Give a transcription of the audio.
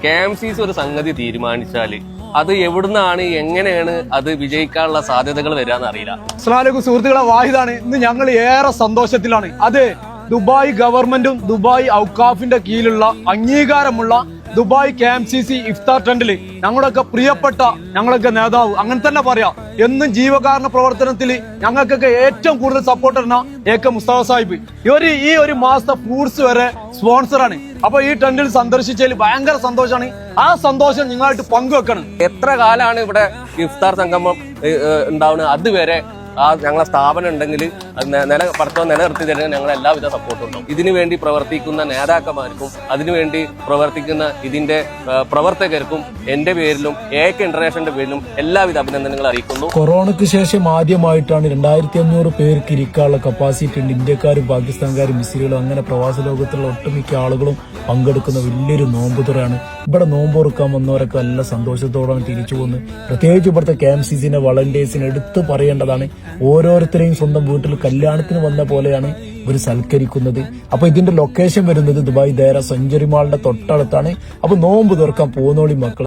KMCC ഒരു സംഗതി തീരുമാനിച്ചാല് അത് എവിടുന്നാണ് എങ്ങനെയാണ് അത് വിജയിക്കാനുള്ള സാധ്യതകൾ വരാന്ന് അറിയില്ല. അസ്സലാമു അലൈക്കും സുഹൃത്തുക്കളെ, വാഹിദാണ്. ഇന്ന് ഞങ്ങൾ ഏറെ സന്തോഷത്തിലാണ്. അത് ദുബായ് ഗവൺമെന്റും ദുബായ് ഔക്കാഫിന്റെ കീഴിലുള്ള അംഗീകാരമുള്ള ദുബായ് KMCC ഇഫ്താർ ടെന്റില് ഞങ്ങളൊക്കെ പ്രിയപ്പെട്ട ഞങ്ങളൊക്കെ നേതാവ്, അങ്ങനെ തന്നെ പറയാം, എന്നും ജീവകാരുണ്യ പ്രവർത്തനത്തിൽ ഞങ്ങൾക്കൊക്കെ ഏറ്റവും കൂടുതൽ സപ്പോർട്ട് തരുന്ന AK മുസ്തഫ സാഹിബ് ഈ ഒരു മാസത്തെ ഫ്രൂട്ട്സ് വരെ സ്പോൺസറാണ്. അപ്പൊ ഈ ടെന്റിൽ സന്ദർശിച്ചതിൽ ഭയങ്കര സന്തോഷമാണ്. ആ സന്തോഷം നിങ്ങളായിട്ട് പങ്കുവെക്കണം. എത്ര കാലാണ് ഇവിടെ ഇഫ്താർ സംഗമം ഉണ്ടാവുന്നത്, അതുവരെ ഞങ്ങളെ സ്ഥാപനം ഉണ്ടെങ്കിൽ പടത്തോളം നിലനിർത്തി തരുന്ന ഞങ്ങൾ എല്ലാവിധ സപ്പോർട്ടും ഉണ്ടാവും. ഇതിനു വേണ്ടി പ്രവർത്തിക്കുന്ന നേതാക്കന്മാർക്കും അതിനുവേണ്ടി പ്രവർത്തിക്കുന്ന ഇതിന്റെ പ്രവർത്തകർക്കും എന്റെ പേരിലും AK ഇന്റർനാഷണലിന്റെ പേരിലും എല്ലാവിധ അഭിനന്ദനങ്ങൾ അറിയിക്കുന്നു. കൊറോണയ്ക്ക് ശേഷം ആദ്യമായിട്ടാണ് 2500 പേർക്ക് ഇരിക്കാനുള്ള കപ്പാസിറ്റി ഉണ്ട്. ഇന്ത്യക്കാരും പാകിസ്ഥാൻകാരും മിസ്രികളും അങ്ങനെ പ്രവാസ ലോകത്തുള്ള ഒട്ടുമിക്ക ആളുകളും പങ്കെടുക്കുന്ന വലിയൊരു നോമ്പുതുറയാണ്. ഇവിടെ നോമ്പ് തുറക്കാൻ വന്നവരൊക്കെ നല്ല സന്തോഷത്തോടാണ് തിരിച്ചു പോകുന്നത്. പ്രത്യേകിച്ച് ഇവിടുത്തെ KMCCന്റെ വളണ്ടിയേഴ്സിന് എടുത്തു പറയേണ്ടതാണ്. ഓരോരുത്തരെയും സ്വന്തം വീട്ടിൽ കല്യാണത്തിന് വന്ന പോലെയാണ് ഇവർ സൽക്കരിക്കുന്നത്. അപ്പൊ ഇതിന്റെ ലൊക്കേഷൻ വരുന്നത് ദുബായ് ദേര സെഞ്ചുറി മാളിന്റെ തൊട്ടടുത്താണ്. അപ്പൊ നോമ്പ് തുറക്കാൻ പോന്നോളി മക്കൾ.